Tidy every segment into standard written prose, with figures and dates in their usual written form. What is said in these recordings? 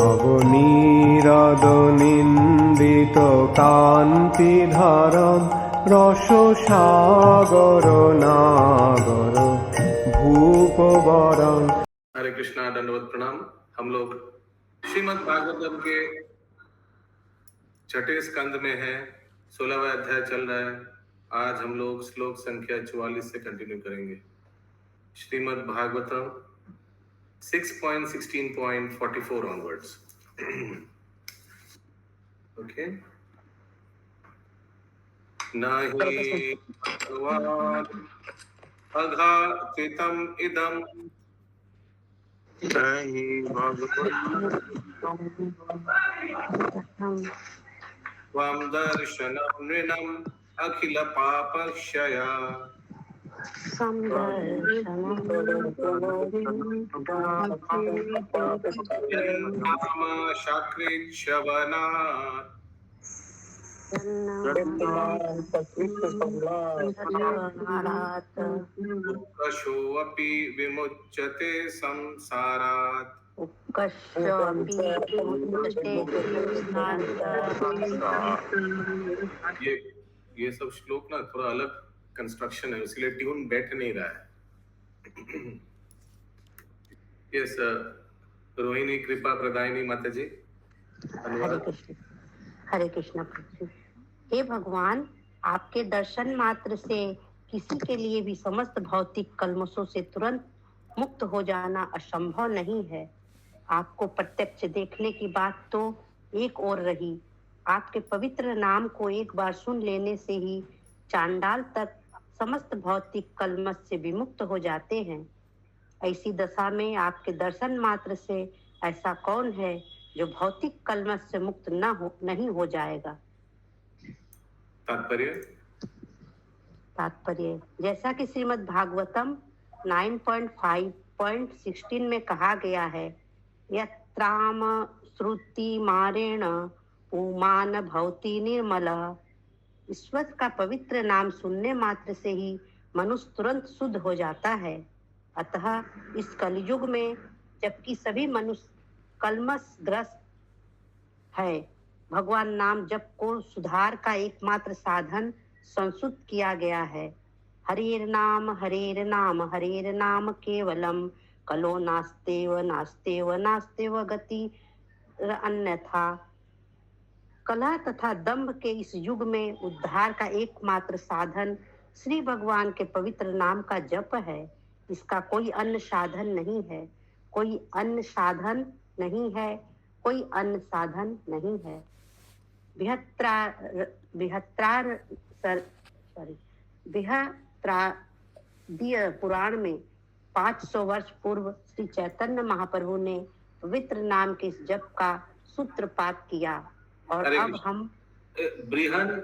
নবনীরদনিন্দিত কান্তিধারম রসসাগর নাগর भूपवरं। हरे कृष्णा, दंडवत प्रणाम। हम लोग श्रीमद् भागवतम के छठे स्कंद में है, 16वां अध्याय चल रहा है। आज हम लोग श्लोक संख्या 44 से कंटिन्यू करेंगे। श्रीमद् भागवतम 6.16.44 ऑनवर्ड्स। ओके। नहि भगवान् अघातितम् इदम् नहि त्वं दर्शनं नृणम् अखिल पापक्षया यन्नाम शाकृच्छवनात् उत्कर्षोऽपि विमुच्यते संसारात्। ये सब श्लोक ना थोड़ा अलग कंस्ट्रक्शन है, इसलिए ट्यून बैठ नहीं रहा है। यस, रोहिणी कृपा प्रदायिनी माता जी। हरे कृष्ण प्रभु। हे भगवान, आपके दर्शन मात्र से किसी के लिए भी समस्त भौतिक कल्मशों से तुरंत मुक्त हो जाना असंभव नहीं है। आपको प्रत्यक्ष देखने की बात तो एक और रही, आपके पवित्र नाम को एक बार सुन लेने से ही चांडाल तक समस्त भौतिक कल्मश से विमुक्त हो जाते हैं। ऐसी दशा में आपके दर्शन मात्र से ऐसा कौन है जो भौतिक कल्मश से मुक्त नहीं हो जाएगा। तात्पर्य जैसा कि श्रीमद् भागवतम 9.5.16 में कहा गया है, यत्राम श्रुति मारेण पुमान भवति निर्मल। ईश्वर का पवित्र नाम सुनने मात्र से ही मनुष्य तुरंत शुद्ध हो जाता है। अतः इस कलयुग में जबकि सभी मनुष्य कल्मशग्रस्त है, भगवान नाम जप को सुधार का एकमात्र साधन संस्कृत किया गया है। हरेर नाम केवलम कलो नास्तेव गति अन्यथा। कला तथा दंभ के इस युग में उद्धार का एकमात्र साधन श्री भगवान के पवित्र नाम का जप है। इसका कोई अन्य साधन नहीं है, कोई अन्य साधन नहीं है। बृहत्रादिय पुराण में 500 वर्ष पूर्व श्री चैतन्य महाप्रभु ने पवित्र नाम के इस जप का सूत्रपात किया। और अब हम बृहन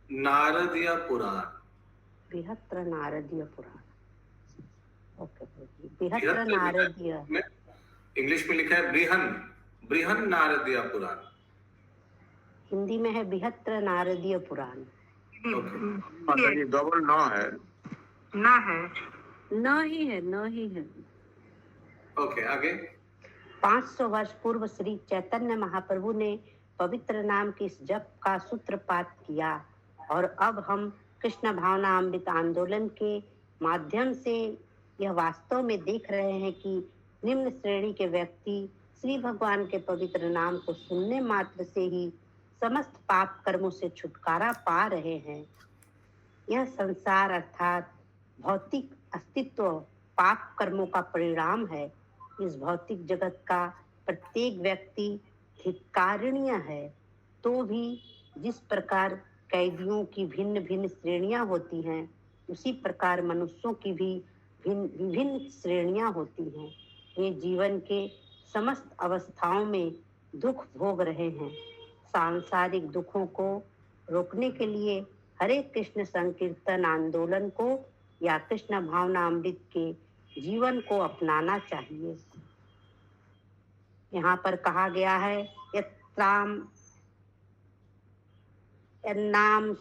नारदीय पुराण, बृहत्र नारदीय पुराण, ओके, बृहत्र नारदीय, इंग्लिश में लिखा है बृहन नारदीय पुराण, हिंदी में है बृहत्र नारदीय पुराण। डबल न है, न ही है। ओके, आगे। 500 वर्ष पूर्व श्री चैतन्य महाप्रभु ने पवित्र नाम के इस जप का सूत्रपात किया। और अब हम कृष्ण भावना अमृत आंदोलन के माध्यम से यह वास्तव में देख रहे हैं कि निम्न श्रेणी के व्यक्ति श्री भगवान के पवित्र नाम को सुनने मात्र से ही समस्त पाप कर्मों से छुटकारा पा रहे हैं। यह संसार अर्थात भौतिक अस्तित्व पाप कर्मों का परिणाम है। इस भौतिक जगत का प्रत्येक व्यक्ति धिक्कारणीय है। तो भी जिस प्रकार कैदियों की भिन्न भिन्न श्रेणियां होती हैं, उसी प्रकार मनुष्यों की भी विभिन्न श्रेणियां होती हैं। वे जीवन के समस्त अवस्थाओं में दुख भोग रहे हैं। सांसारिक दुखों को रोकने के लिए हरे कृष्ण संकीर्तन आंदोलन को या कृष्ण भावना अमृत के जीवन को अपनाना चाहिए। यहाँ पर कहा गया है, यन्नाम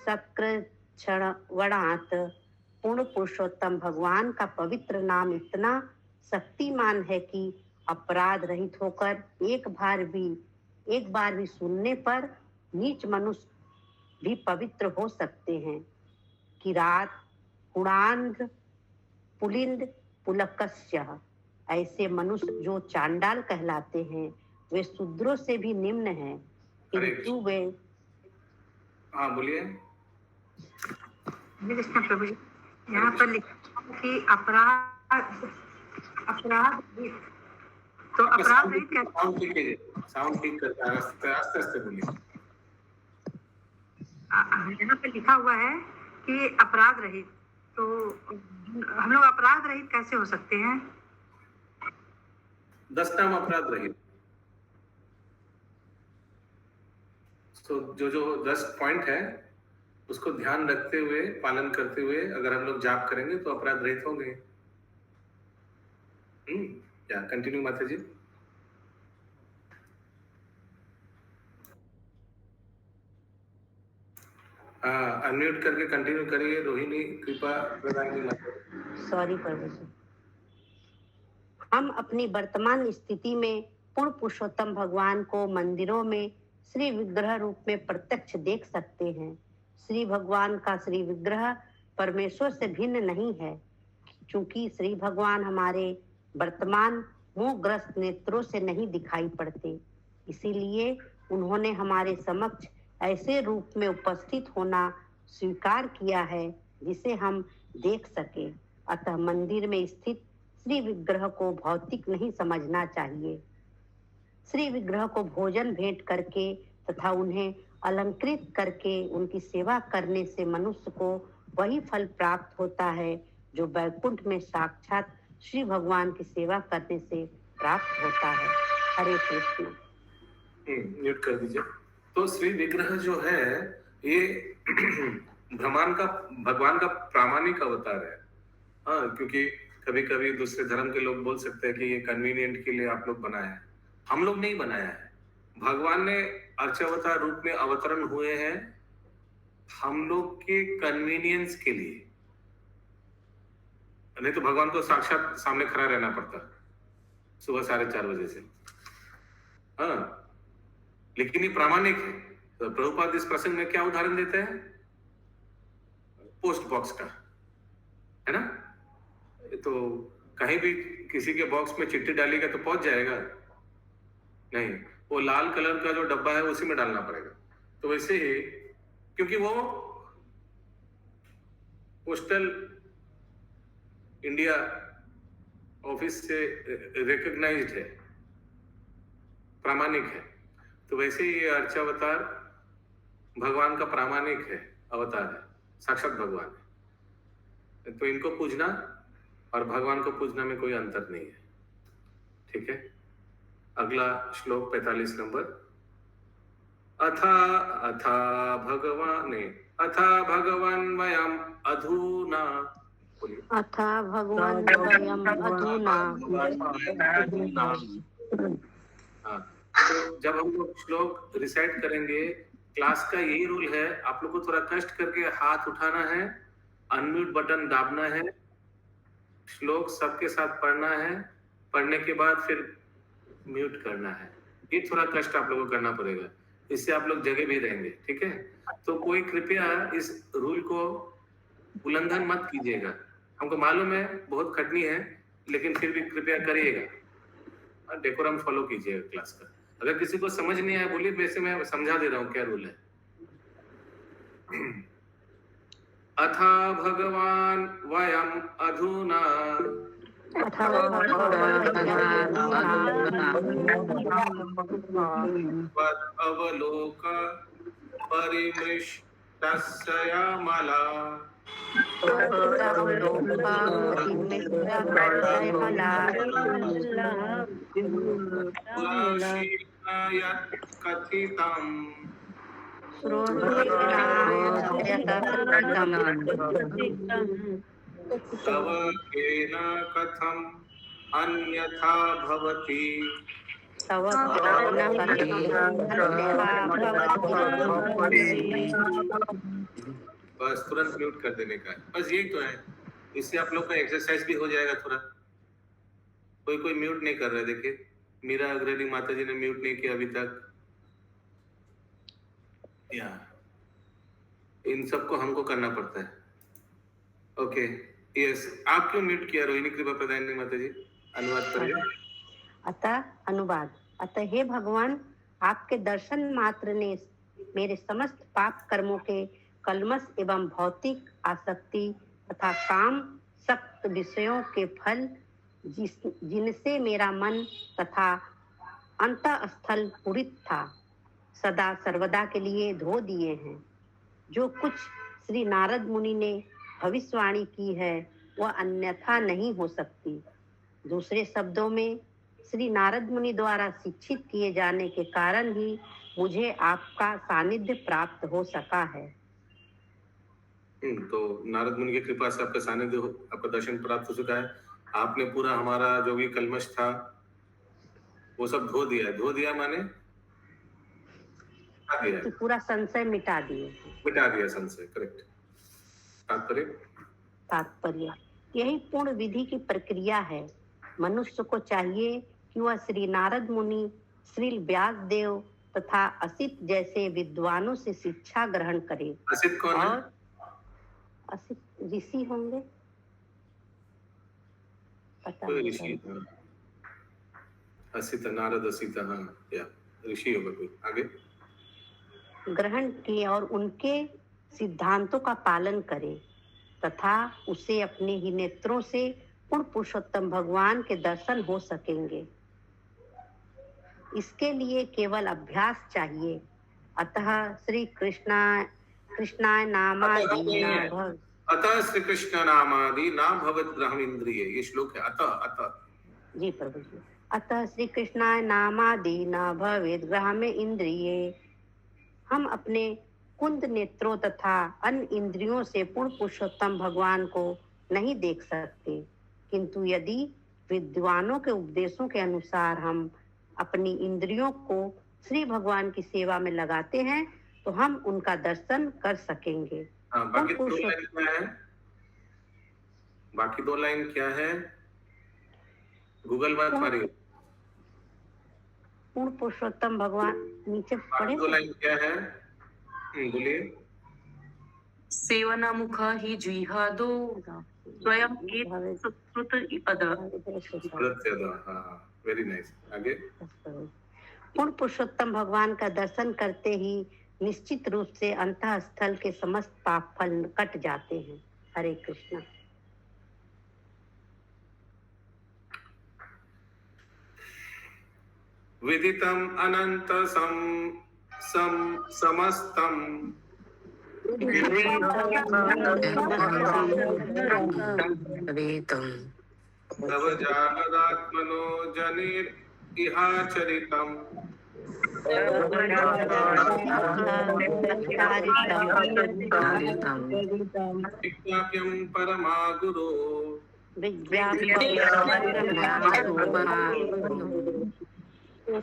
सकृच्छण वणात् पूर्ण पुरुषोत्तम भगवान का पवित्र नाम इतना शक्तिमान है कि अपराध रहित होकर एक बार भी सुनने पर नीच मनुष्य भी पवित्र हो सकते हैं। किरात कुणांध्र पुलिंद पुलकस्य, ऐसे मनुष्य जो चांडाल कहलाते हैं वे शूद्रों से भी निम्न हैं, किंतु वे हाँ बोलिए। कृष्ण प्रभु जी, यहाँ पर लिखा है कि अपराध तो अपराध रहित कैसे, साउंड ठीक करता है, आस्ते आस्ते बोलिए। यहाँ पे लिखा हुआ है कि अपराध रहित, तो हम लोग अपराध रहित कैसे हो सकते हैं? 10 नाम अपराध रहित। तो जो 10 पॉइंट है उसको ध्यान रखते हुए, पालन करते हुए अगर हम लोग जाप करेंगे तो अपराध रहित होंगे। या कंटिन्यू माता जी। अनम्यूट करके कंटिन्यू करिए रोहिणी, कृपा प्रदान। सॉरी प्रभु जी। हम अपनी वर्तमान स्थिति में पूर्ण पुरुषोत्तम भगवान को मंदिरों में श्री विग्रह रूप में प्रत्यक्ष देख सकते हैं। श्री भगवान का श्री विग्रह परमेश्वर से भिन्न नहीं है, क्योंकि श्री भगवान हमारे वर्तमान मोहग्रस्त नेत्रों से नहीं दिखाई पड़ते, इसीलिए उन्होंने हमारे समक्ष ऐसे रूप में उपस्थित होना स्वीकार किया है जिसे हम देख सके। अतः मंदिर में स्थित श्री विग्रह को भौतिक नहीं समझना चाहिए। श्री विग्रह को भोजन भेंट करके तथा उन्हें अलंकृत करके उनकी सेवा करने से मनुष्य को वही फल प्राप्त होता है जो वैकुंठ में साक्षात श्री भगवान की सेवा करने से प्राप्त होता है। हरे कृष्ण। म्यूट कर दीजिए। तो श्री विग्रह जो है ये भगवान का प्रामाणिक अवतार है। हाँ, क्योंकि कभी कभी दूसरे धर्म के लोग बोल सकते हैं कि ये कन्वीनियंट के लिए आप लोग बनाया है। हम लोग नहीं बनाया है, भगवान ने अर्चावतार रूप में अवतरण हुए हैं हम लोग के कन्वीनियंस के लिए। नहीं तो भगवान को साक्षात सामने खड़ा रहना पड़ता सुबह 4:30 बजे से। हाँ, लेकिन ये प्रामाणिक है। तो प्रभुपाद इस प्रसंग में क्या उदाहरण देते हैं? पोस्ट बॉक्स का, है ना? तो कहीं भी किसी के बॉक्स में चिट्ठी डालेगा तो पहुंच जाएगा नहीं, वो लाल कलर का जो डब्बा है उसी में डालना पड़ेगा। तो वैसे ही, क्योंकि वो पोस्टल इंडिया ऑफिस से रिकॉग्नाइज्ड है, प्रामाणिक है, तो वैसे ही ये अर्चावतार भगवान का प्रामाणिक है, अवतार है, साक्षात भगवान है। तो इनको पूजना और भगवान को पूजना में कोई अंतर नहीं है। ठीक है, अगला श्लोक 45 नंबर। अथा भगवान वयम अधुना, अथा भगवान वयम अधुना। हाँ, तो जब हम लोग श्लोक रिसाइट करेंगे, क्लास का यही रूल है, आप लोग को थोड़ा कष्ट करके हाथ उठाना है, अनम्यूट बटन दाबना है, श्लोक सबके साथ पढ़ना है, पढ़ने के बाद फिर म्यूट करना है। ये थोड़ा कष्ट आप लोगों को करना पड़ेगा, इससे आप लोग जगह भी रहेंगे। ठीक है, तो कोई कृपया इस रूल को उल्लंघन मत कीजिएगा। हमको मालूम है बहुत कठिन है, लेकिन फिर भी कृपया करिएगा, डेकोरम फॉलो कीजिएगा क्लास का। अगर किसी को समझ नहीं आया बोलिए, वैसे मैं समझा दे रहा हूँ क्या रूल है। अथा भगवान वयम अधुना अवलोक परिमृष्टस्यमला कथितम् तव केन कथम् अन्यथा भवति। बस तुरंत म्यूट कर देने का है, बस यही तो है। इससे आप लोग का एक्सरसाइज भी हो जाएगा थोड़ा। कोई कोई म्यूट नहीं कर रहा है, देखिए मीरा अग्रणी माता जी ने म्यूट नहीं किया अभी तक। या इन सबको हमको करना पड़ता है। ओके यस, आप क्यों म्यूट किया रोहिणी कृपा प्रदायिनी माता जी? अनुवाद करिए। अतः अनुवाद। अतः हे भगवान, आपके दर्शन मात्र ने मेरे समस्त पाप कर्मों के कलमश एवं भौतिक आसक्ति तथा काम सक्त विषयों के फल जिनसे मेरा मन तथा अंतःस्थल पूरित था, सदा सर्वदा के लिए धो दिए हैं। जो कुछ श्री नारद मुनि ने भविष्यवाणी की है वह अन्यथा नहीं हो सकती। दूसरे शब्दों में, श्री नारद मुनि द्वारा शिक्षित किए जाने के कारण ही मुझे आपका सानिध्य प्राप्त हो सका है। तो नारद मुनि की कृपा से आपका सानिध्य आपका दर्शन प्राप्त हो चुका है। आपने पूरा हमारा जो भी कलमश था वो सब धो दिया। धो दिया माने तो पूरा संशय मिटा दिया संशय। करेक्ट। तात्पर्य यही पूर्ण विधि की प्रक्रिया है। मनुष्य को चाहिए कि वह श्री नारद मुनि, श्री व्यास देव तथा असित जैसे विद्वानों से शिक्षा ग्रहण करे। असित कौन है? असित ऋषि होंगे, पता नहीं। असित नारद असित, हाँ या ऋषि होगा कोई। आगे ग्रहण किए और उनके सिद्धांतों का पालन करे तथा उसे अपने ही नेत्रों से पूर्ण पुरुषोत्तम भगवान के दर्शन हो सकेंगे। इसके लिए केवल अभ्यास चाहिए। अतः श्री कृष्णाय नामादि अतः श्री कृष्ण नामादि ना भवत ग्रहम इंद्रिय, ये श्लोक है। अतः जी प्रभु जी। अतः श्री कृष्णाय नामादि न भवेद ग्रहम इंद्रिय। हम अपने कुंद नेत्रों तथा अन्य इंद्रियों से पूर्ण पुरुषोत्तम भगवान को नहीं देख सकते, किंतु यदि विद्वानों के उपदेशों के अनुसार हम अपनी इंद्रियों को श्री भगवान की सेवा में लगाते हैं तो हम उनका दर्शन कर सकेंगे। बाकी दो लाइन क्या है? गूगल बात मारिए। पूर्ण पुरुषोत्तम भगवान नीचे पढ़े। दो लाइन क्या है? बोलिए। सेवनामुख ही जिहादो स्वयं एक सुकृत अद। Very nice. आगे। पूर्ण पुरुषोत्तम भगवान का दर्शन करते ही निश्चित रूप से अंतःस्थल के समस्त पाप फल कट जाते हैं। हरे कृष्ण। विदितम अनंत समस्तम तव जागदात्मनो जनिर इहाचरितम विज्ञाप्यं परमा गुरो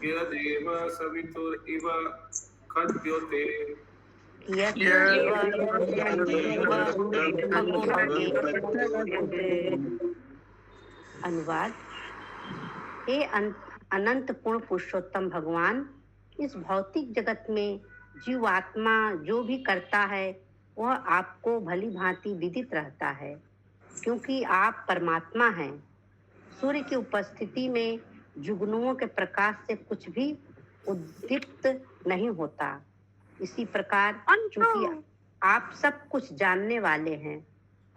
यदेव सवितुर इव खद्योते। अनुवाद। हे अनंत पूर्ण पुरुषोत्तम भगवान, इस भौतिक जगत में जीवात्मा जो भी करता है वह आपको भली भांति विदित रहता है, क्योंकि आप परमात्मा हैं। सूर्य की उपस्थिति में जुगनुओं के प्रकाश से कुछ भी उद्दीप्त नहीं होता। इसी प्रकार चूंकि आप सब कुछ जानने वाले हैं,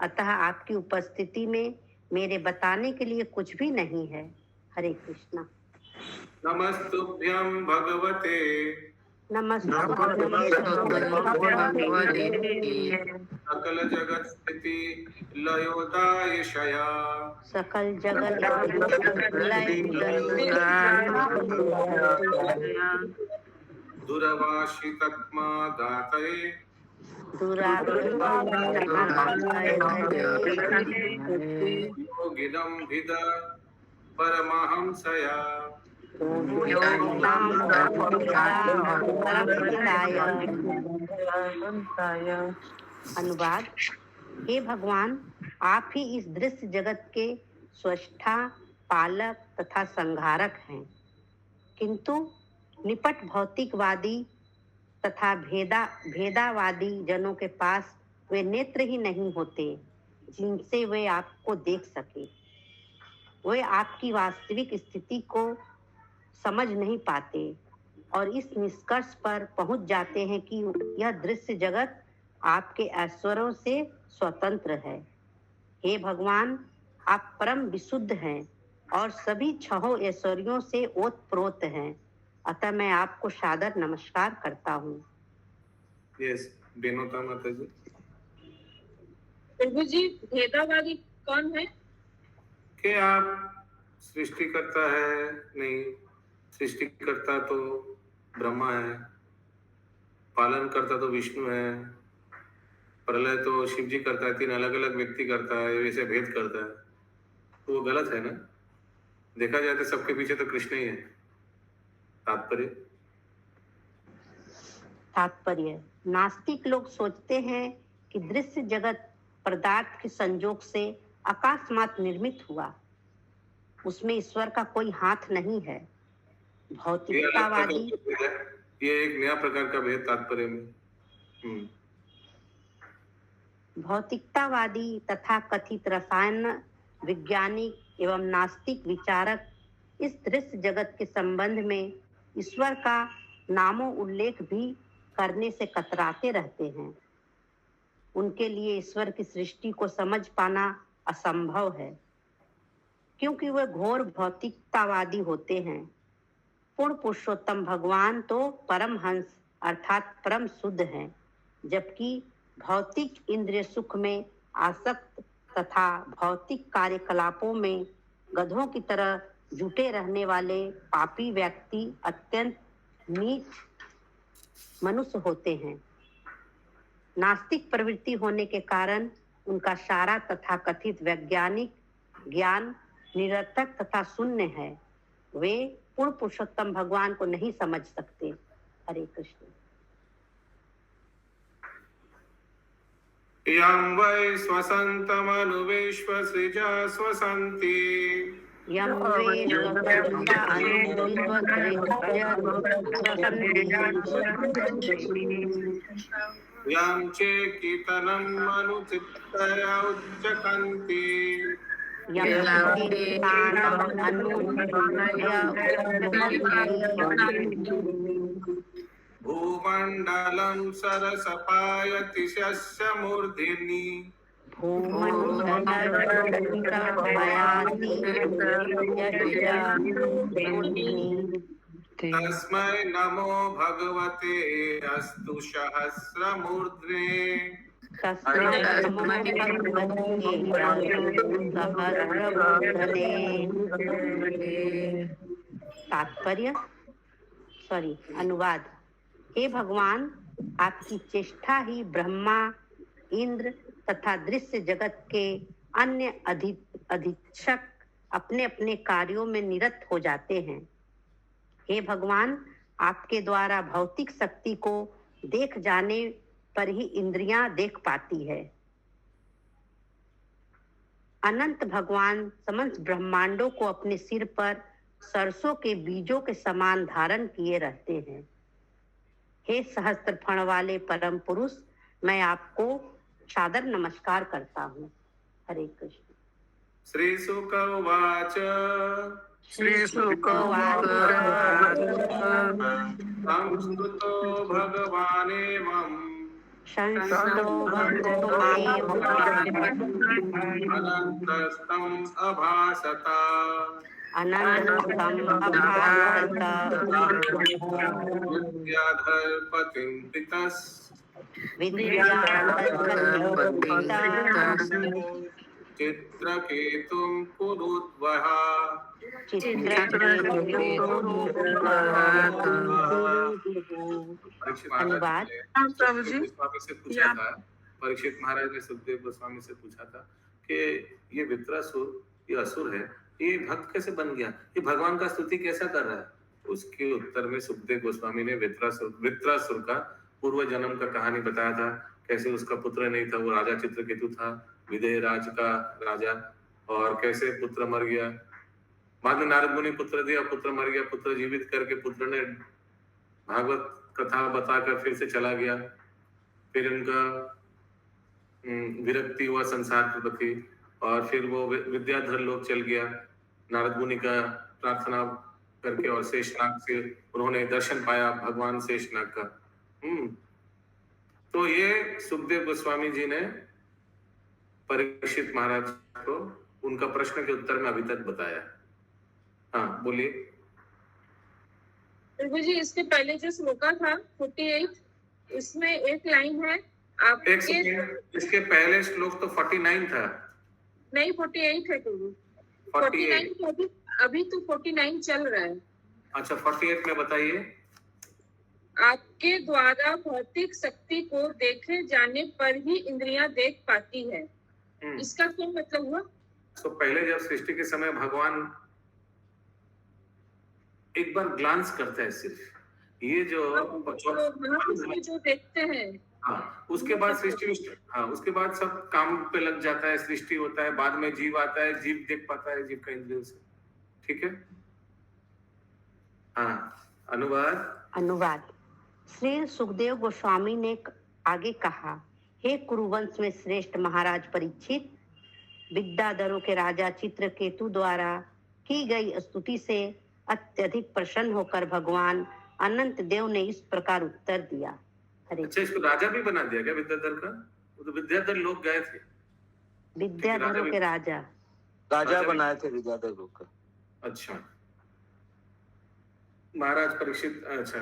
अतः आपकी उपस्थिति में मेरे बताने के लिए कुछ भी नहीं है। हरे कृष्णा। नमस्तुभ्यं भगवते सकल जगत स्थिति लयोदायशया सकल जगत दुरवाशितत्मा दातये योगिनं भिद परमहंसया अनुवाद। हे भगवान, आप ही इस दृश्य जगत के स्रष्टा, पालक तथा संहारक हैं, किंतु निपट भौतिकवादी तथा भेदावादी जनों के पास वे नेत्र ही नहीं होते जिनसे वे आपको देख सके। वे आपकी वास्तविक स्थिति को समझ नहीं पाते और इस निष्कर्ष पर पहुंच जाते हैं कि यह दृश्य जगत आपके ऐश्वर्यों से स्वतंत्र है। हे भगवान, आप परम विशुद्ध हैं और सभी छहों ऐश्वर्यों से ओतप्रोत हैं, अतः मैं आपको सादर नमस्कार करता हूँ। यस, बेनोता माता जी। प्रभु जी, भेदावादी कौन है? कि आप सृष्टि करता है? नहीं, सृष्टि करता तो ब्रह्मा है, पालन करता तो विष्णु है, प्रलय तो शिव जी करता है, 3 अलग अलग व्यक्ति करता है, वैसे भेद करता है, तो वो गलत है ना। देखा जाए तो सबके पीछे तो कृष्ण ही है। तात्पर्य। नास्तिक लोग सोचते हैं कि दृश्य जगत पदार्थ के संयोग से अकस्मात निर्मित हुआ, उसमें ईश्वर का कोई हाथ नहीं है। भौतिकतावादी, ये एक नया प्रकार का भेद तात्पर्य में। भौतिकतावादी तथा कथित रसायन वैज्ञानिक एवं नास्तिक विचारक इस दृश्य जगत के संबंध में ईश्वर का नामो उल्लेख भी करने से कतराते रहते हैं। उनके लिए ईश्वर की सृष्टि को समझ पाना असंभव है, क्योंकि वे घोर भौतिकतावादी होते हैं। पूर्ण पुरुषोत्तम भगवान तो परमहंस अर्थात परम शुद्ध हैं, जबकि भौतिक इंद्रिय सुख में आसक्त तथा भौतिक कार्यकलापों में गधों की तरह जुटे रहने वाले पापी व्यक्ति अत्यंत नीच मनुष्य होते हैं। नास्तिक प्रवृत्ति होने के कारण उनका सारा तथा कथित वैज्ञानिक ज्ञान निरर्थक तथा शून्य है। वे पूर्ण पुरुषोत्तम भगवान को नहीं समझ सकते। हरे कृष्ण। यं वै स्वसन्तमनुविश्वसृजा स्वसन्ति यं वै यं चेकितनम् अनुचित्तया उच्चकन्ति भूमण्डलं सरसपायति शस्य मूर्ध्नि तस्मै नमो भगवते अस्तु सहस्रमूर्ध्ने। तात्पर्य। अनुवाद। हे भगवान, आपकी चेष्टा ही ब्रह्मा, इंद्र तथा दृश्य जगत के अन्य अधीक्षक अपने अपने कार्यों में निरत हो जाते हैं। हे भगवान, आपके द्वारा भौतिक शक्ति को देख जाने पर ही इंद्रियां देख पाती है। अनंत भगवान समस्त ब्रह्मांडों को अपने सिर पर सरसों के बीजों के समान धारण किए रहते हैं। हे सहस्त्र फण वाले परम पुरुष, मैं आपको सादर नमस्कार करता हूँ। हरे कृष्ण। श्री शुक उवाच संस्तुतो भगवानेवम् अनन्तस्तम् अभासत विद्याधरपतिं पितस् चित्रकेतुं कुरुद्वः। अनुवाद। परीक्षित महाराज ने सुखदेव गोस्वामी से पूछा था कि ये वित्रासुर, ये असुर है, ये भक्त कैसे बन गया, ये भगवान का स्तुति कैसा कर रहा है। उसके उत्तर में सुखदेव गोस्वामी ने वित्रासुर का पूर्व जन्म का कहानी बताया था कि कैसे उसका पुत्र नहीं था, वो राजा चित्रकेतु था, विदेह राज का राजा, और कैसे पुत्र मर गया। बाद में नारद मुनि पुत्र दिया, पुत्र मर गया, पुत्र जीवित करके पुत्र ने भागवत कथा बताकर फिर से चला गया। फिर उनका विरक्ति हुआ संसार के प्रति, और फिर वो विद्याधर लोग चल गया नारद मुनि का प्रार्थना करके, और शेषनाग से उन्होंने दर्शन पाया भगवान शेषनाग का। तो ये सुखदेव गोस्वामी जी ने परीक्षित महाराज को उनका प्रश्न के उत्तर में अभी तक बताया। हाँ बोलिए। प्रभु जी, इसके पहले जो श्लोका था 48, इसमें एक लाइन है आपके, इसके पहले श्लोक तो 49 था। नहीं 48 है प्रभु, 49 अभी तो 49 चल रहा है। अच्छा 48 में बताइए। आपके द्वारा भौतिक शक्ति को देखे जाने पर ही इंद्रियां देख पाती है, इसका क्या मतलब हुआ? तो पहले जब सृष्टि के समय भगवान एक बार ग्लांस करता है सिर्फ, ये जो जो देखते हैं, हाँ उसके बाद सृष्टि, हाँ उसके बाद सब काम पे लग जाता है, सृष्टि होता है, बाद में जीव आता है, जीव देख पाता है जीव का इंद्रियों से। ठीक है। हाँ अनुवाद। श्री सुखदेव गोस्वामी ने आगे कहा, हे कुरुवंश में श्रेष्ठ महाराज परीक्षित, विद्याधरों के राजा चित्रकेतु द्वारा की गई स्तुति से अत्यधिक प्रसन्न होकर भगवान अनंत देव ने इस प्रकार उत्तर दिया। अच्छा, इसको राजा भी बना दिया क्या विद्याधर का? वो तो विद्याधर लोग गए थे, विद्याधरों के राजा बनाए थे विद्याधर लोग का। अच्छा महाराज परीक्षित, अच्छा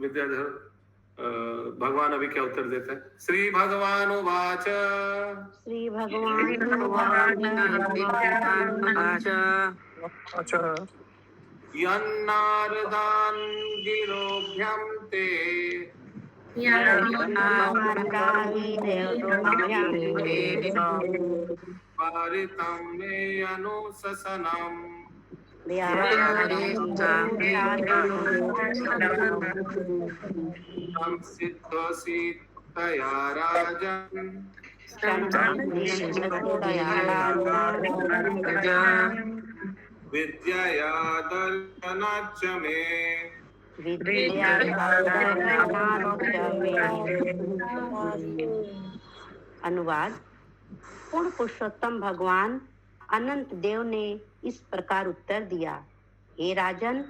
विद्याधर, भगवान अभी क्या उत्तर देता है? श्री भगवान उवाच, श्री भगवान यन्नारदान् गिरोभ्यं ते पारितं मे अनुशसनम् संसिद्धोऽसि तया राजन् विद्यया दर्शनाच्च मे। अनुवाद। पूर्ण पुरुषोत्तम भगवान अनंत देव ने इस प्रकार उत्तर दिया, हे राजन,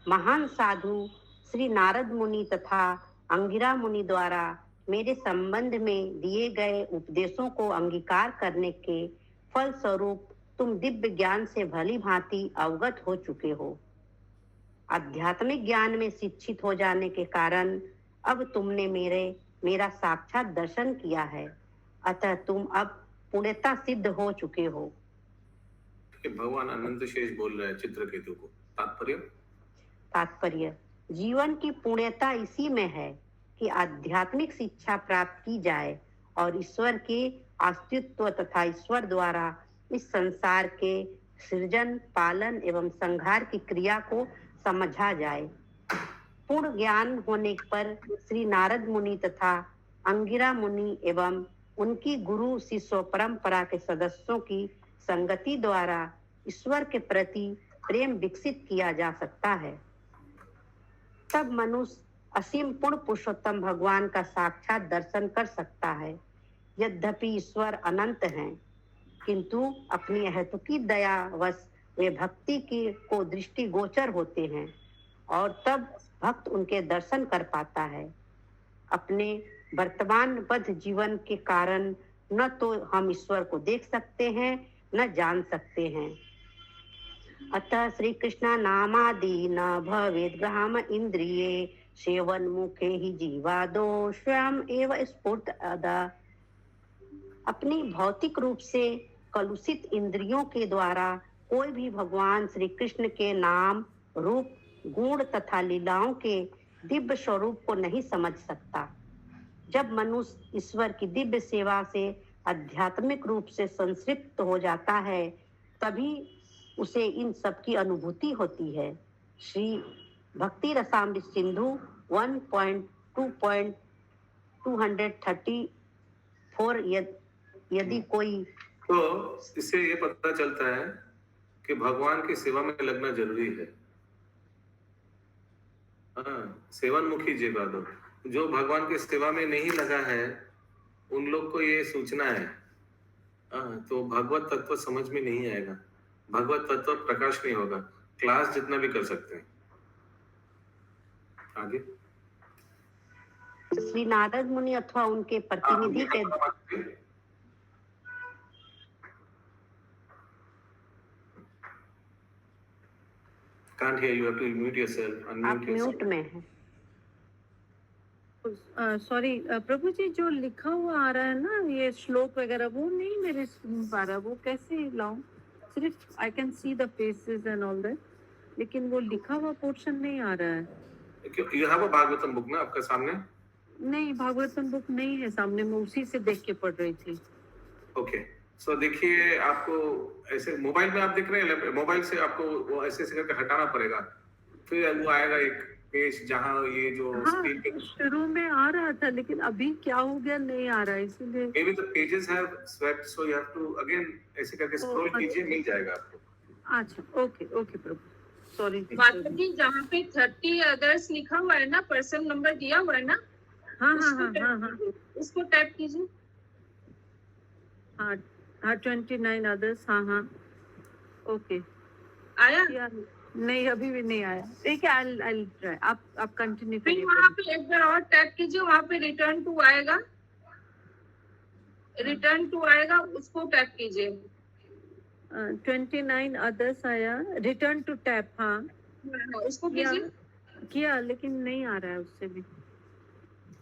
महान साधु श्री नारद मुनि तथा अंगिरा मुनि द्वारा मेरे संबंध में दिए गए उपदेशों को अंगीकार करने के फल स्वरूप तुम दिव्य ज्ञान से भली भांति अवगत हो चुके हो। आध्यात्मिक ज्ञान में शिक्षित हो जाने के कारण अब तुमने मेरा साक्षात दर्शन किया है, अतः तुम अब पूर्णता सिद्ध हो चुके हो। भगवान अनंत शेष बोल रहे हैं चित्रकेतु को। तात्पर्य, जीवन की पूर्णता इसी में है कि आध्यात्मिक शिक्षा प्राप्त की जाए और ईश्वर के अस्तित्व तथा ईश्वर द्वारा इस संसार के सृजन, पालन एवं संहार की क्रिया को समझा जाए। पूर्ण ज्ञान होने पर श्री नारद मुनि तथा अंगिरा मुनि एवं उनकी गुरु शिष्य परंपरा के सदस्यों की संगति द्वारा ईश्वर के प्रति प्रेम विकसित किया जा सकता है। तब मनुष्य असीम पूर्ण पुरुषोत्तम भगवान का साक्षात दर्शन कर सकता है। यद्यपि ईश्वर अनंत हैं, किंतु अपनी अहेतुकी दयावश वे भक्ति की को दृष्टि गोचर होते हैं और तब भक्त उनके दर्शन कर पाता है। अपने वर्तमान बद्ध जीवन के कारण न तो हम ईश्वर को देख सकते हैं न जान सकते हैं। अतः श्री कृष्ण नामादि न भवेद ग्रहम इंद्रिये सेवन मुखे ही जीवादो स्वयं एव स्फुट अदा। अपनी भौतिक रूप से कलुषित इंद्रियों के द्वारा कोई भी भगवान श्री कृष्ण के नाम, रूप, गुण तथा लीलाओं के दिव्य स्वरूप को नहीं समझ सकता। जब मनुष्य ईश्वर की दिव्य सेवा से आध्यात्मिक रूप से संतृप्त हो जाता है, तभी उसे इन सब की अनुभूति होती है। श्री भक्ति रसामृत सिंधु 1.2.230 फोर यदि कोई तो इससे ये पता चलता है कि भगवान की सेवा में लगना जरूरी है। हाँ, सेवनमुखी जीवा दो, जो भगवान की सेवा में नहीं लगा है उन लोग को ये सोचना है। हाँ, तो भगवत तत्व समझ में नहीं आएगा, भगवत तत्व प्रकाश नहीं होगा, क्लास जितना भी कर सकते हैं। आगे श्री नारद मुनि अथवा उनके प्रतिनिधि के Can't hear you, have to mute yourself, आप unmute yourself. म्यूट में हैं। सॉरी प्रभु जी, जो लिखा हुआ आ रहा है ना ये श्लोक वगैरह, वो नहीं मेरे सुन पा रहा, वो कैसे लाऊं? सिर्फ I can see the faces and all that, लेकिन वो लिखा हुआ पोर्शन नहीं आ रहा है। You have a Bhagavatam book ना आपका सामने? नहीं, भागवतम बुक नहीं है सामने, मैं उसी से देख के पढ़ रही थी। ओके, सो देखिए, आपको ऐसे मोबाइल में आप देख रहे हैं, मोबाइल से आपको वो ऐसे ऐसे करके हटाना पड़ेगा, फिर वो आएगा एक पेज जहाँ ये जो हाँ, स्क्रीन पे शुरू में आ रहा था, लेकिन अभी क्या हो गया नहीं आ रहा है, इसीलिए। maybe the pages have swept, so you have to again ऐसे करके स्क्रॉल कीजिए, मिल जाएगा आपको। अच्छा, ओके ओके प्रभु, सॉरी। माता जी, जहाँ पे 30 अदर्स लिखा हुआ है ना, पर्सन नंबर दिया हुआ है ना, हाँ हाँ उसको हाँ हाँ हाँ उसको टैप कीजिए। हाँ हाँ 29 अदर्स, हाँ हाँ ओके। आया? यार नहीं, अभी भी नहीं आया। ठीक है, I'll try। आप कंटिन्यू फिर करिए। वहाँ पे एक बार और टैप कीजिए, वहाँ पे रिटर्न टू आएगा, रिटर्न टू आएगा, उसको टैप कीजिए। 29 अदर्स आया, रिटर्न टू टैप, हाँ उसको कीजिए। किया, लेकिन नहीं आ रहा है उससे भी।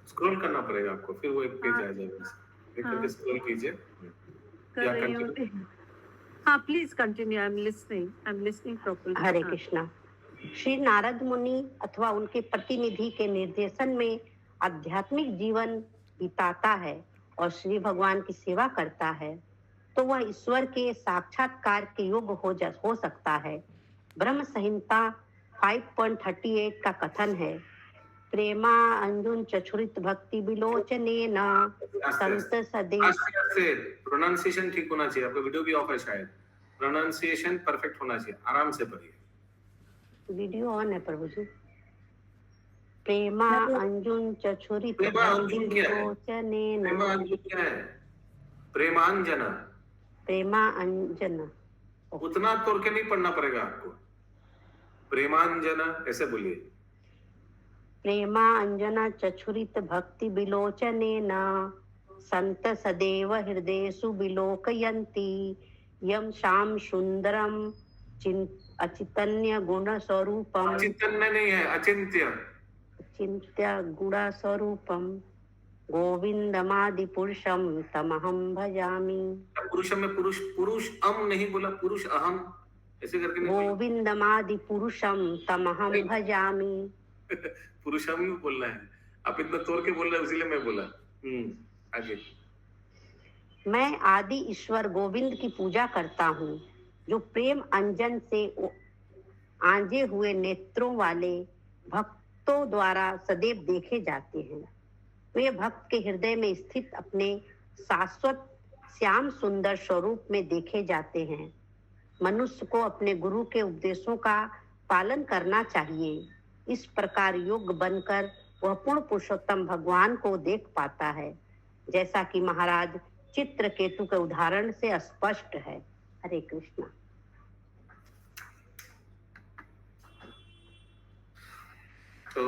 स्क्रॉल करना पड़ेगा आपको, फिर वो एक पेज हाँ। आ जाएगा, एक हाँ। करके स्क्रॉल कीजिए। कर या रही हूँ। continue? हाँ please continue, I am listening properly. Hare Krishna. Shri Narada Muni अथवा उनके प्रतिनिधि के निर्देशन में आध्यात्मिक जीवन बिताता है और श्री भगवान की सेवा करता है, तो वह ईश्वर के साक्षात्कार के योग्य हो सकता है। ब्रह्म संहिता 5.38 का कथन है, प्रेमा अंजुन चछुरित भक्ति विलोचने न संत सदैव। आस्ते प्रोनाउंसिएशन ठीक होना चाहिए, आपका वीडियो भी ऑफ है शायद, प्रोनाउंसिएशन परफेक्ट होना चाहिए, आराम से पढ़िए। वीडियो ऑन है प्रभु जी। प्रेमा अंजुन चछुरित प्रेमा भक्ति अंजुन क्या है? विलोचने प्रेमा न अंजुन क्या है? प्रेमांजन, प्रेमा अंजन। उतना तोड़ के नहीं पढ़ना पड़ेगा आपको, प्रेमांजन ऐसे बोलिए। प्रेमा अंजना चछुरित भक्ति विलोचने न संत सदैव हृदयेषु विलोकयन्ति यम शाम सुंदरम अचितन्य गुण स्वरूपम। चिंतन नहीं है, अचिंत्य। चिंत्य गुण स्वरूपम गोविंदमादि पुरुषम तमहम भजामि। पुरुषम में पुरुष अम नहीं बोला, पुरुष अहम ऐसे करके नहीं बोला। गोविंदमादि पुरुषम तमहम भजामि। पुरुषम ही बोलना है, आप इतना तोड़ के बोल रहे हैं, इसीलिए मैं बोला। आगे। मैं आदि ईश्वर गोविंद की पूजा करता हूँ, जो प्रेम अंजन से आंजे हुए नेत्रों वाले भक्तों द्वारा सदैव देखे जाते हैं। वे भक्त के हृदय में स्थित अपने शाश्वत श्याम सुंदर स्वरूप में देखे जाते हैं। मनुष्य को अपने गुरु के उपदेशों का पालन करना चाहिए। इस प्रकार योग बनकर वह पूर्ण पुरुषोत्तम भगवान को देख पाता है, जैसा कि महाराज चित्रकेतु के उदाहरण से स्पष्ट है। हरे कृष्णा। तो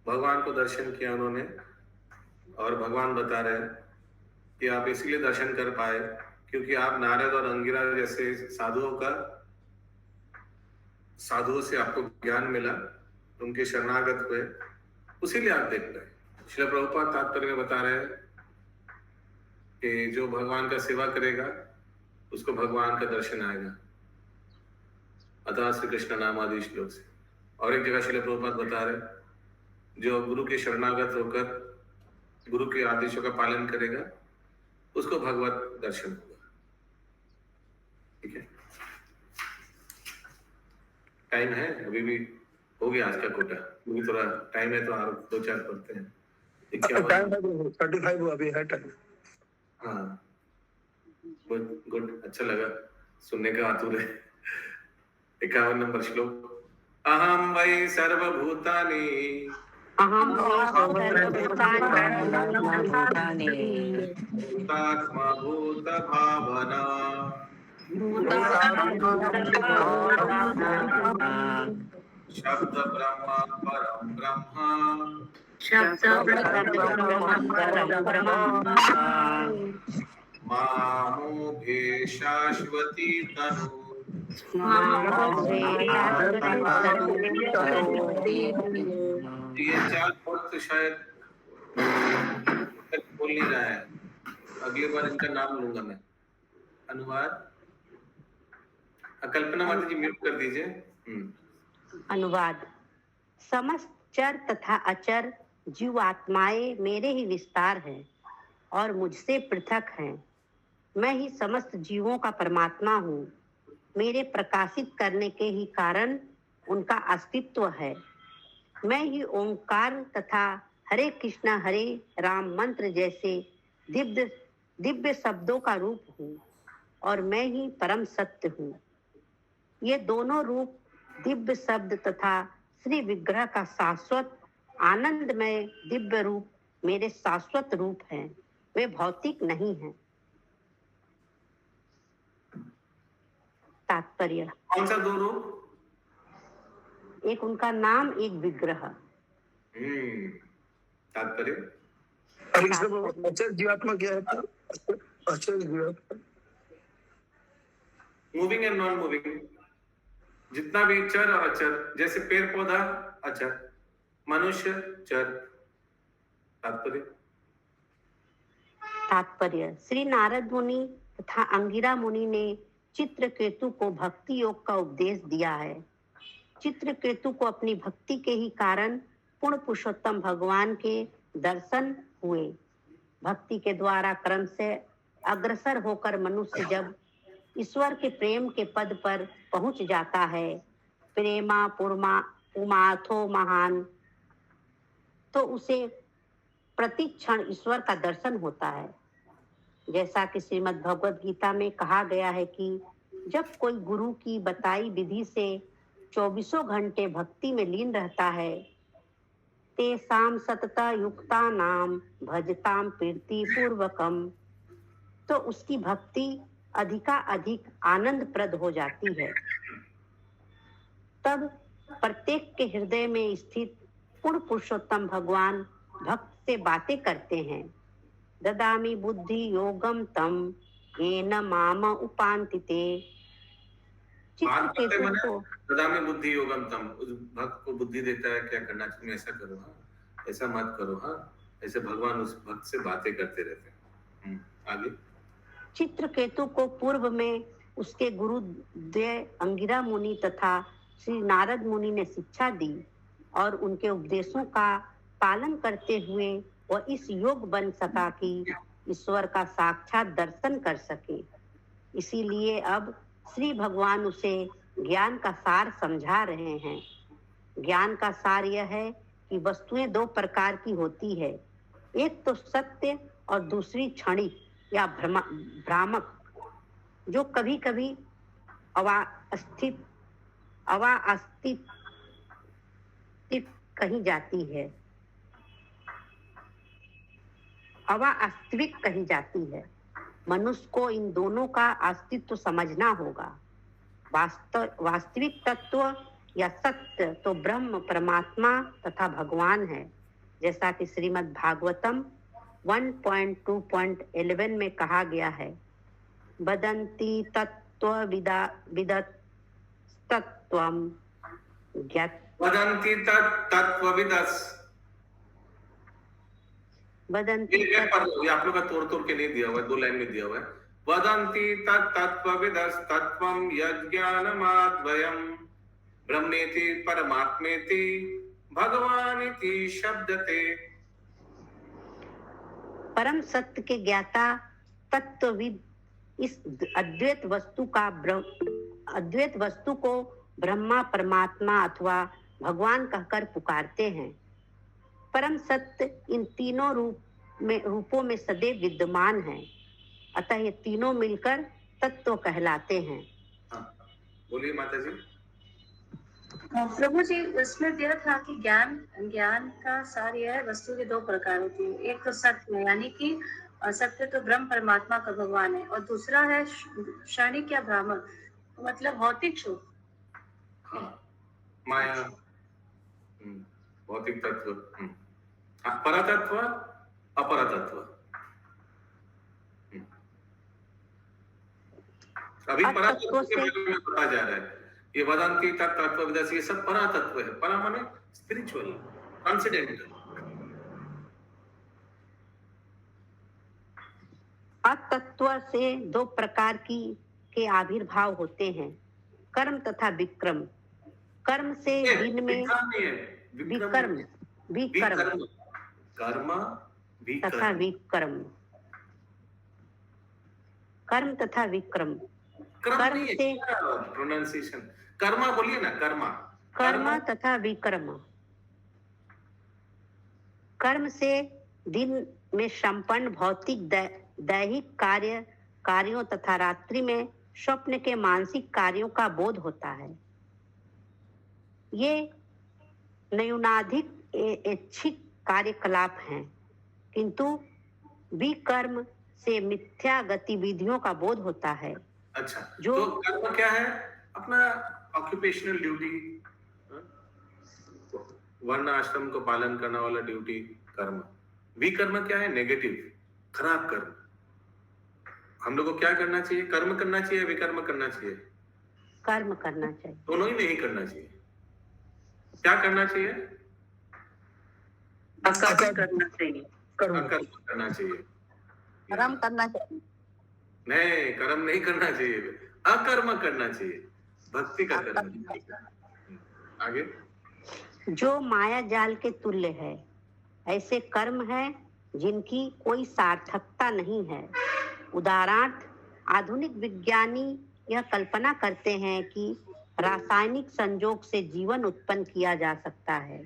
भगवान को दर्शन किया उन्होंने, और भगवान बता रहे हैं कि आप इसलिए दर्शन कर पाए क्योंकि आप नारद और अंगिरा जैसे साधुओं से आपको ज्ञान मिला, उनके शरणागत हुए, उसीलिए आप देख पाए। श्रील प्रभुपाद तात्पर्य में बता रहे हैं कि जो भगवान का सेवा करेगा उसको भगवान का दर्शन आएगा। अतः श्री कृष्ण नाम आदि श्लोक से। और एक जगह श्रील प्रभुपाद बता रहे, जो गुरु के शरणागत होकर गुरु के आदेशों का पालन करेगा उसको भगवत दर्शन होगा। ठीक है, टाइम है, अभी भी हो गया आज का कोटा, अभी थोड़ा टाइम है तो और 2-4 पढ़ते हैं। 51 35 हुआ अभी है टाइम। हाँ गुड गुड, अच्छा लगा सुनने का आतुर है। 51 नंबर श्लोक। अहम वै सर्वभूतानि अहम भूतात्मा भूत भावना शब्द ब्रह्म परम ब्रह्म मामोघे शाश्वती तनु। ये 4 वर्ड तो शायद बोल नहीं रहा है, अगली बार इनका नाम लूंगा मैं। अनुवाद कल्पना माता जी म्यूट कर दीजिए। अनुवाद। समस्त चर तथा अचर जीवात्माएं मेरे ही विस्तार हैं और मुझसे पृथक हैं। मैं ही समस्त जीवों का परमात्मा हूँ। मेरे प्रकाशित करने के ही कारण उनका अस्तित्व है। मैं ही ओंकार तथा हरे कृष्णा हरे राम मंत्र जैसे दिव्य शब्दों का रूप हूँ और मैं ही परम सत्य हूँ। ये दोनों रूप दिव्य शब्द तथा श्री विग्रह का शाश्वत आनंदमय दिव्य रूप मेरे शाश्वत रूप हैं। वे भौतिक नहीं हैं। तात्पर्य। कौन सा 2 रूप? एक उनका नाम, एक विग्रह। तात्पर्य। अचर जीवात्मा क्या है? अचर जीवात्मा मूविंग एंड नॉन मूविंग, जितना भी चर और अचर, जैसे पेड़ पौधा अचर, मनुष्य चर। तात्पर्य। श्री नारद मुनि तथा अंगिरा मुनि ने चित्रकेतु को भक्ति योग का उपदेश दिया है। चित्रकेतु को अपनी भक्ति के ही कारण पूर्ण पुरुषोत्तम भगवान के दर्शन हुए। भक्ति के द्वारा क्रम से अग्रसर होकर मनुष्य जब ईश्वर के प्रेम के पद पर पहुंच जाता है, प्रेमा पुमाथो महान, तो उसे प्रतिक्षण ईश्वर का दर्शन होता है। जैसा कि श्रीमद् भगवद गीता में कहा गया है कि जब कोई गुरु की बताई विधि से 24 घंटे भक्ति में लीन रहता है, तेसाम सतता युक्ता नाम भजताम प्रीति पूर्वकम, तो उसकी भक्ति अधिक आनंदप्रद हो जाती है। तब प्रत्येक के हृदय में स्थित पूर्ण पुरुषोत्तम भगवान भक्त से बातें करते हैं। ददामी बुद्धि योगम तम येन माम उपान्तिते। चित्रकेतु को ददामी बुद्धि योगम तम, उस भक्त को बुद्धि देता है क्या करना चाहिए, ऐसा करो, हाँ ऐसा मत करो, हाँ ऐसे भगवान उस भक्त से बातें करते रहते हैं। आगे। चित्रकेतु को पूर्व में उसके गुरु अंगिरा मुनि तथा श्री नारद मुनि ने शिक्षा दी और उनके उपदेशों का पालन करते हुए वह इस योग बन सका कि ईश्वर का साक्षात दर्शन कर सके। इसीलिए अब श्री भगवान उसे ज्ञान का सार समझा रहे हैं। ज्ञान का सार यह है कि वस्तुएं 2 प्रकार की होती है, एक तो सत्य और दूसरी क्षणिक या भ्रामक, जो कभी कभी अवास्तित्व कही जाती है, अवास्तविक कही जाती है। मनुष्य को इन दोनों का अस्तित्व समझना होगा। वास्तविक तत्व या सत्य तो ब्रह्म परमात्मा तथा भगवान है, जैसा कि श्रीमद् भागवतम 1.2.11 में कहा गया है, वदन्ति तत्त्वविदस्तत्त्वं ज्ञात। वदन्ति तत्त्वविदस्, ये आप लोग का तोड़ के नहीं दिया हुआ है, 2 लाइन में दिया हुआ है। वदन्ति तत्त्वविदस्तत्त्वं यज्ञानमाद्वयं ब्रह्मेति परमात्मेति भगवानिति शब्दते। परम सत्य के ज्ञाता तत्वविद इस अद्वैत वस्तु को ब्रह्मा परमात्मा अथवा भगवान कहकर पुकारते हैं। परम सत्य इन तीनों रूपों में सदैव विद्यमान है, अतः ये तीनों मिलकर तत्व कहलाते हैं। हाँ, बोलिए माता जी। प्रभु जी, इसमें दिया था कि ज्ञान का सार यह है, वस्तु के दो प्रकार होती है। एक तो सत्य है, यानी कि सत्य तो ब्रह्म परमात्मा का भगवान है, और दूसरा है क्षणिक या भ्रामक, मतलब भौतिक सुख। हाँ, माया, भौतिक तत्व, परतत्व, अपरतत्व। अभी परतत्व के बारे में बताया जा रहा है। ये वेदांती तत्व विदर्श ये सब परातत्व है। परा माने स्पिरिचुअल, ट्रांसेंडेंटल। अतत्व से दो प्रकार के आविर्भाव होते हैं, कर्म तथा विक्रम। कर्म से दिन में विकर्म तथा विक्रम, कर्म तथा विक्रम। कर्म से प्रोनाउंसिएशन कर्मा बोलिए ना, कर्म तथा विक्रम। कर्म से दिन में संपन्न भौतिक दैहिक कार्यों तथा रात्रि में स्वप्न के मानसिक कार्यों का बोध होता है। ये न्यूनाधिक ऐच्छिक कार्यकलाप हैं, किंतु विकर्म से मिथ्या गतिविधियों का बोध होता है। अच्छा, तो कर्म क्या है? अपना ऑक्यूपेशनल ड्यूटी, वर्ण आश्रम को पालन करने वाला ड्यूटी कर्म। विकर्म क्या है? नेगेटिव, खराब कर्म। हम लोग को क्या करना चाहिए? कर्म करना चाहिए, विकर्म करना चाहिए? कर्म करना चाहिए। दोनों ही नहीं करना चाहिए। क्या करना चाहिए? अकर्म करना चाहिए। अकर्म करना चाहिए। कर्म करना चाहिए। नहीं, कर्म नहीं करना चाहिए, अकर्म करना चाहिए, भक्ति का कर्म। आगे, जो माया जाल के तुल्य है, ऐसे कर्म है जिनकी कोई सार्थकता नहीं है। उदाहरणार्थ, आधुनिक विज्ञानी यह कल्पना करते हैं कि रासायनिक संयोग से जीवन उत्पन्न किया जा सकता है,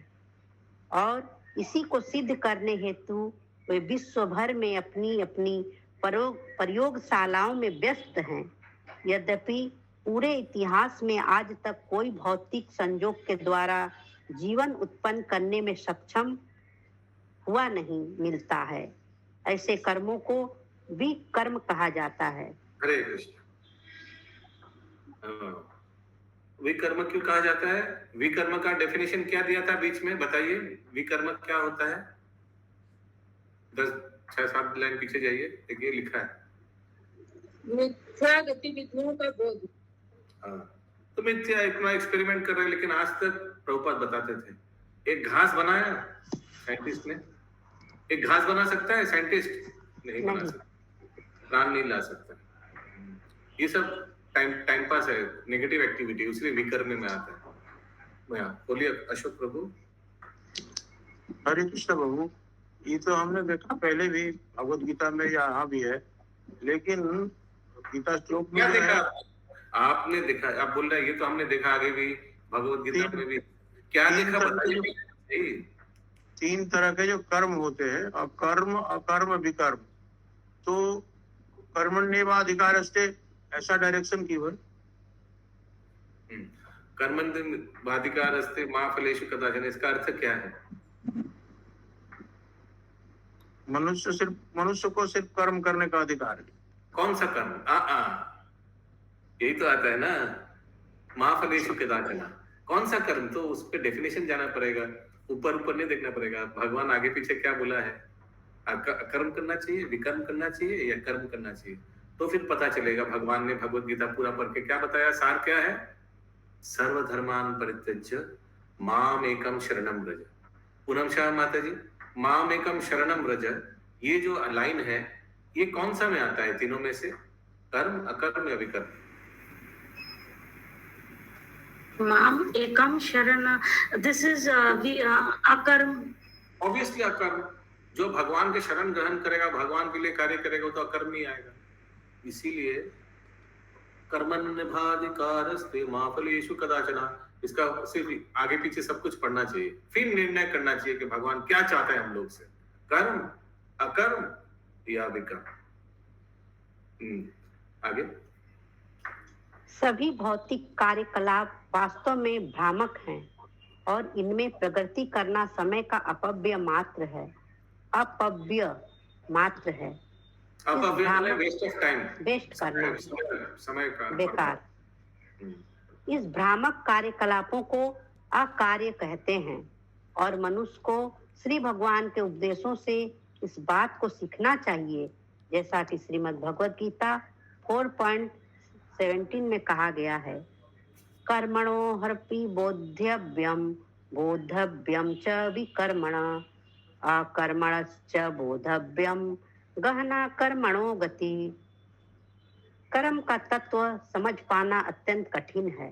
और इसी को सिद्ध करने हेतु वे विश्व भर में अपनी अपनी प्रयोगशालाओं में व्यस्त हैं। यद्यपि पूरे इतिहास में आज तक कोई भौतिक संयोग के द्वारा जीवन उत्पन्न करने में सक्षम हुआ नहीं मिलता है। ऐसे कर्मों को विकर्म कहा जाता है। हरे कृष्ण। विकर्म क्यों कहा जाता है? विकर्म का डेफिनेशन क्या दिया था बीच में, बताइए। विकर्म क्या होता है? 6-7 लाइन पीछे जाइए, देखिए लिखा है मिथ्या गतिविधियों का बोध। हाँ, तो मिथ्या इतना एक्सपेरिमेंट कर रहे हैं, लेकिन आज तक प्रभुपाद बताते थे। एक घास बनाया साइंटिस्ट ने, एक घास बना सकता है साइंटिस्ट? नहीं बना सकता, प्राण नहीं ला सकता। ये सब टाइम पास है, नेगेटिव एक्टिविटी, उसलिए विकर्म में आता है। बोलिए अशोक प्रभु। हरे कृष्ण प्रभु, ये तो हमने देखा पहले भी भगवत गीता में, यहाँ भी है, लेकिन गीता श्लोक में क्या देखा आपने? देखा, आप बोल रहे हैं ये तो हमने देखा, आगे भी भगवत गीता में भी क्या देखा? बताइए। 3 तरह के जो कर्म होते हैं, अकर्म, अकर्म, विकर्म। तो कर्मण्येवाधिकारस्ते, ऐसा डायरेक्शन की वर्ड। कर्मण्येवाधिकारस्ते मा फलेषु कदाचन, इसका अर्थ क्या है? मनुष्य को सिर्फ कर्म करने का अधिकार है। कौन सा कर्म? यही तो आता है ना, मा फलेषु कदाचन। कौन सा कर्म? तो उस पे डेफिनेशन जाना पड़ेगा, ऊपर नहीं देखना पड़ेगा। भगवान आगे पीछे क्या बोला है, कर्म करना चाहिए, विकर्म करना चाहिए या कर्म करना चाहिए, तो फिर पता चलेगा। भगवान ने भगवत गीता पूरा पढ़ के क्या बताया, सार क्या है? सर्वधर्मान परित्यज्य माम एकम शरणम व्रज। पूनम शाह माता जी, माम एकम शरणम व्रज, ये जो लाइन है, ये कौन सा में आता है तीनों में से? कर्म, अकर्म या विकर्म? माम एकम शरण, दिस इज अकर्म। ऑब्वियसली अकर्म। जो भगवान के शरण ग्रहण करेगा, भगवान के लिए कार्य करेगा, तो अकर्म नहीं आएगा। इसीलिए कर्मण्येवाधिकारस्ते मा फलेषु कदाचन, इसका सिर्फ आगे पीछे सब कुछ पढ़ना चाहिए, फिर निर्णय करना चाहिए कि भगवान क्या चाहते हैं हम लोग से, कर्म, अकर्म या विकर्म। आगे। सभी भौतिक कार्यकलाप वास्तव में भ्रामक हैं और इनमें प्रगति करना समय का अपव्यय मात्र है। अपव्यय मात्र है। अपव्यय माने वेस्ट ऑफ टाइम, वेस्ट करना, समय का बेकार। इस भ्रामक कार्यकलापों को अकार्य कहते हैं और मनुष्य को श्री भगवान के उपदेशों से इस बात को सीखना चाहिए, जैसा कि श्रीमद् भगवद गीता 4.17 में कहा गया है, कर्मणो हर्पि बोध्यव्यम बोधव्यम च विकर्मण अकर्मणश्च बोधव्यम गहना कर्मणो गति। कर्म का तत्व समझ पाना अत्यंत कठिन है,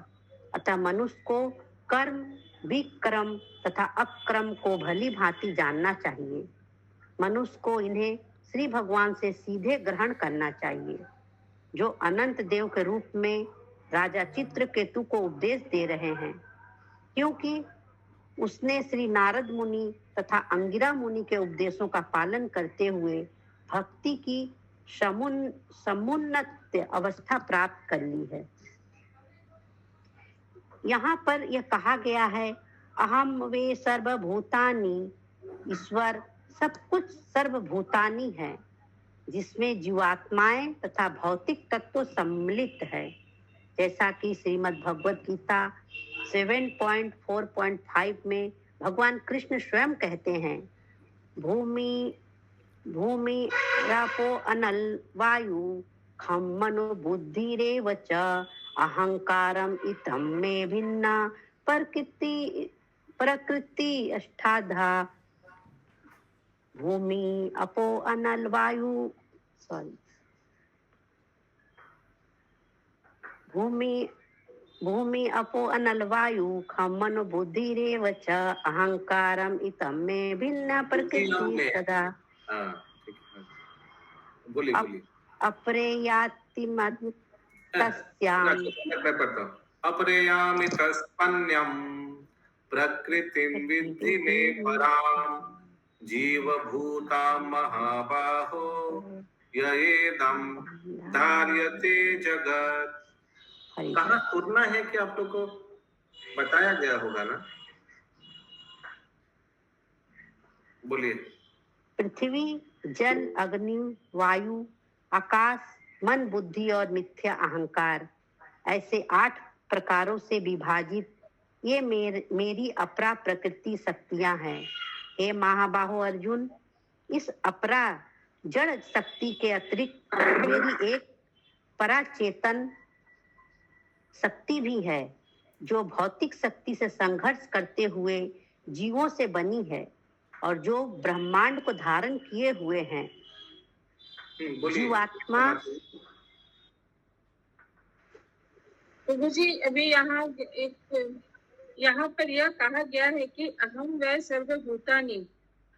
अतः मनुष्य को कर्म, विक्रम तथा अक्रम को भली भांति जानना चाहिए। मनुष्य को इन्हें श्री भगवान से सीधे ग्रहण करना चाहिए, जो अनंत देव के रूप में राजा चित्रकेतु को उपदेश दे रहे हैं, क्योंकि उसने श्री नारद मुनि तथा अंगिरा मुनि के उपदेशों का पालन करते हुए भक्ति की समुन्नत अवस्था प्राप्त कर ली है। यहाँ पर यह कहा गया है, अहम वे सर्वभूतानि, ईश्वर सब कुछ सर्वभूतानि है, जिसमें जीवात्माएं तथा भौतिक तत्व सम्मिलित है, जैसा कि श्रीमद् भगवद गीता 7.4.5 में भगवान कृष्ण स्वयं कहते हैं, भूमि रापो अनल वायु खम मनो बुद्धिरेव च अहंकारम इतम में भिन्ना प्रकृति अष्टाधा। भूमि अपो अनल वायु भूमि अपो अनल वायु खम मनो बुद्धिरेव च अहंकारम इतम में भिन्ना प्रकृति सदा। बोलिए। अप्रेयामितस्पन्यं प्रकृतिं विद्धि मे परां जीवभूता महाबाहो यएदं धार्यते जगत। कहाँ तुरना है कि आप लोग को बताया गया होगा ना? बोलिए। पृथ्वी, जल, अग्नि, वायु, आकाश, मन, बुद्धि और मिथ्या अहंकार, ऐसे 8 प्रकारों से विभाजित ये मेरी अपरा प्रकृति शक्तियां हैं। हे महाबाहो अर्जुन, इस अपरा जड़ शक्ति के अतिरिक्त मेरी एक पराचेतन शक्ति भी है, जो भौतिक शक्ति से संघर्ष करते हुए जीवों से बनी है और जो ब्रह्मांड को धारण किए हुए हैं। जीवात्मा। प्रभु जी, अभी यहाँ पर यह कहा गया है कि अहम वै सर्वभूतानि,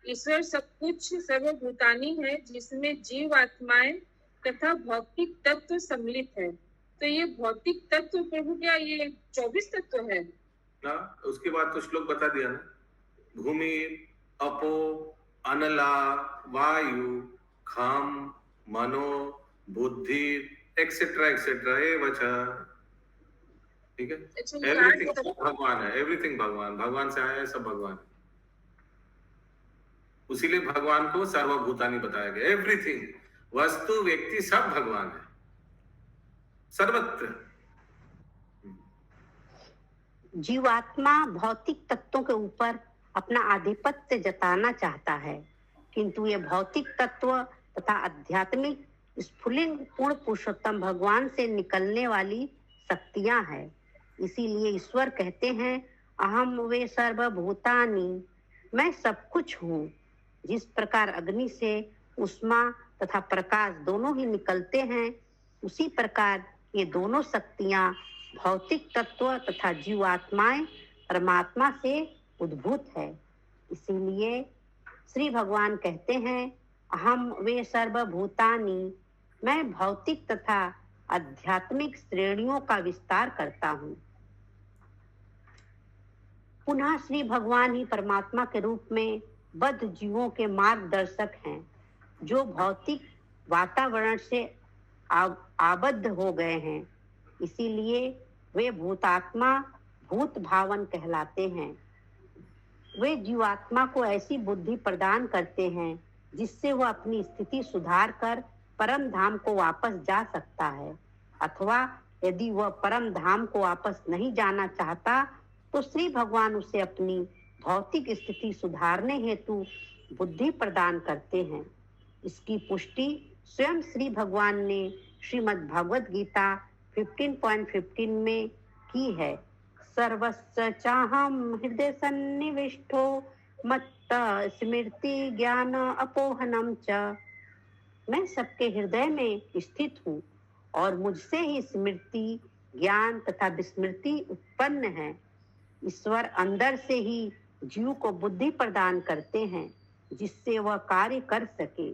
ईश्वर सब कुछ सर्वभूतानि है, जिसमें जीव आत्माएं तथा भौतिक तत्व सम्मिलित है। तो ये भौतिक तत्व प्रभु क्या ये 24 तत्व है ना? उसके बाद तो श्लोक बता दिया ना, भूमि अपो अनला वायु खम मनो बुद्धि एक्सेट्रा एक्सेट्रा ठीक है। एवरीथिंग भगवान है, एवरीथिंग भगवान से आया है, सब भगवान है। उसीलिए भगवान को सर्वभूतानि बताया गया। एवरीथिंग, वस्तु व्यक्ति सब भगवान है, सर्वत्र। जीवात्मा भौतिक तत्वों के ऊपर अपना आधिपत्य जताना चाहता है, किंतु ये भौतिक तत्व तथा आध्यात्मिक स्फुलिंग पूर्ण पुरुषोत्तम भगवान से निकलने वाली शक्तियां हैं। इसीलिए ईश्वर कहते हैं, अहम वे सर्वभूतानि, मैं सब कुछ हूँ। जिस प्रकार अग्नि से उष्मा तथा प्रकाश दोनों ही निकलते हैं, उसी प्रकार ये दोनों शक्तियां भौतिक तत्व तथा जीवात्माएं परमात्मा से उद्भूत है। इसीलिए श्री भगवान कहते हैं, अहम वे सर्वभूतानि, मैं भौतिक तथा आध्यात्मिक श्रेणियों का विस्तार करता हूँ। पुनः श्री भगवान ही परमात्मा के रूप में बद्ध जीवों के मार्गदर्शक हैं, जो भौतिक वातावरण से आबद्ध हो गए हैं। इसीलिए वे भूतात्मा भूत भावन कहलाते हैं। वे जीवात्मा को ऐसी बुद्धि प्रदान करते हैं जिससे वह अपनी स्थिति सुधार कर परम धाम को वापस जा सकता है, अथवा यदि वह परम धाम को वापस नहीं जाना चाहता तो श्री भगवान उसे अपनी भौतिक स्थिति सुधारने हेतु बुद्धि प्रदान करते हैं। इसकी पुष्टि स्वयं श्री भगवान ने श्रीमद् भगवद गीता 15.15 में की है। सर्वस्य चाहम हृदय सन्निविष्टो मत्त स्मृति ज्ञान अपोहनम च। मैं सबके हृदय में स्थित हूँ और मुझसे ही स्मृति ज्ञान तथा विस्मृति उत्पन्न है। ईश्वर अंदर से ही जीव को बुद्धि प्रदान करते हैं जिससे वह कार्य कर सके।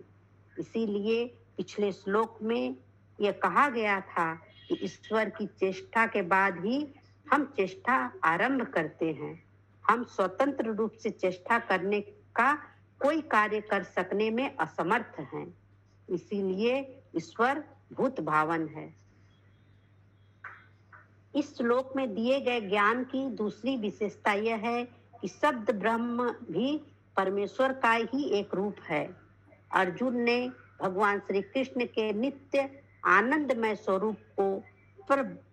इसीलिए पिछले श्लोक में यह कहा गया था कि ईश्वर की चेष्टा के बाद ही हम चेष्टा आरंभ करते हैं। हम स्वतंत्र रूप से चेष्टा करने का कोई कार्य कर सकने में असमर्थ हैं। इसीलिए ईश्वर भूत भावन है। इस श्लोक में दिए गए ज्ञान की दूसरी विशेषता यह है कि शब्द ब्रह्म भी परमेश्वर का ही एक रूप है। अर्जुन ने भगवान श्री कृष्ण के नित्य आनंदमय स्वरूप को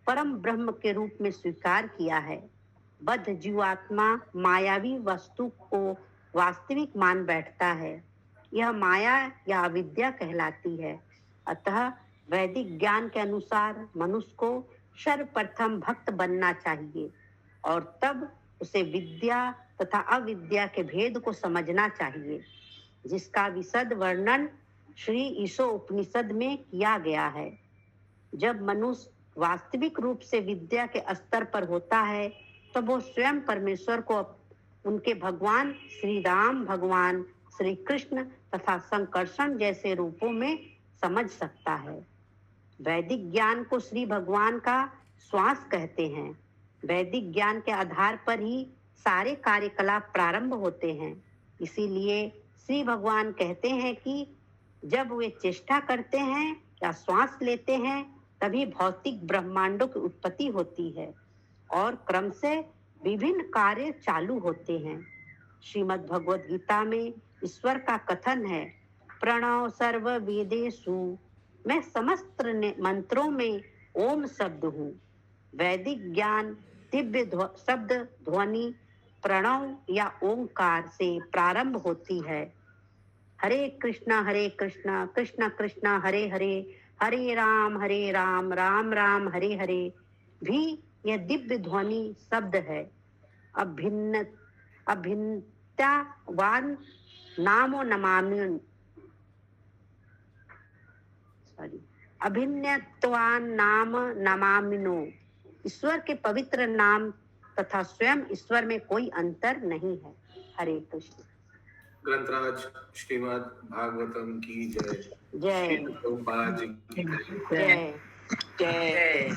परम ब्रह्म के रूप में स्वीकार किया है। बद्ध जीवात्मा मायावी वस्तु को वास्तविक मान बैठता है। यह माया या अविद्या कहलाती है। अतः वैदिक ज्ञान के अनुसार मनुष्य को सर्वप्रथम भक्त बनना चाहिए और तब उसे विद्या तथा अविद्या के भेद को समझना चाहिए, जिसका विशद वर्णन श्री ईशो उपनिषद में किया गया है। जब मनुष्य वास्तविक रूप से विद्या के स्तर पर होता है तो वो स्वयं परमेश्वर को उनके भगवान श्री राम, भगवान श्री कृष्ण तथा संकर्षण जैसे रूपों में समझ सकता है। वैदिक ज्ञान को श्री भगवान का श्वास कहते हैं। वैदिक ज्ञान के आधार पर ही सारे कार्यकलाप प्रारंभ होते हैं। इसीलिए श्री भगवान कहते हैं कि जब वे चेष्टा करते हैं या श्वास लेते हैं तभी भौतिक ब्रह्मांडों की उत्पत्ति होती है और क्रम से विभिन्न कार्य चालू होते हैं। श्रीमद् भगवद गीता में ईश्वर का कथन है, प्रणव सर्व वेदेषु, मैं समस्त मंत्रों में ओम शब्द हूँ। वैदिक ज्ञान दिव्य शब्द ध्वनि प्रणव या ओंकार से प्रारंभ होती है। हरे कृष्णा कृष्ण कृष्ण हरे हरे, हरे राम राम राम हरे हरे भी यह दिव्य ध्वनि शब्द है। अभिन्नतावान नामो नमामि, अभिन्नत्वान नाम नमामिनो। ईश्वर के पवित्र नाम तथा स्वयं ईश्वर में कोई अंतर नहीं है। हरे कृष्ण। ग्रंथराज श्रीमद् भागवतम की जय। जय श्रील प्रभुपाद जी की जय। जय।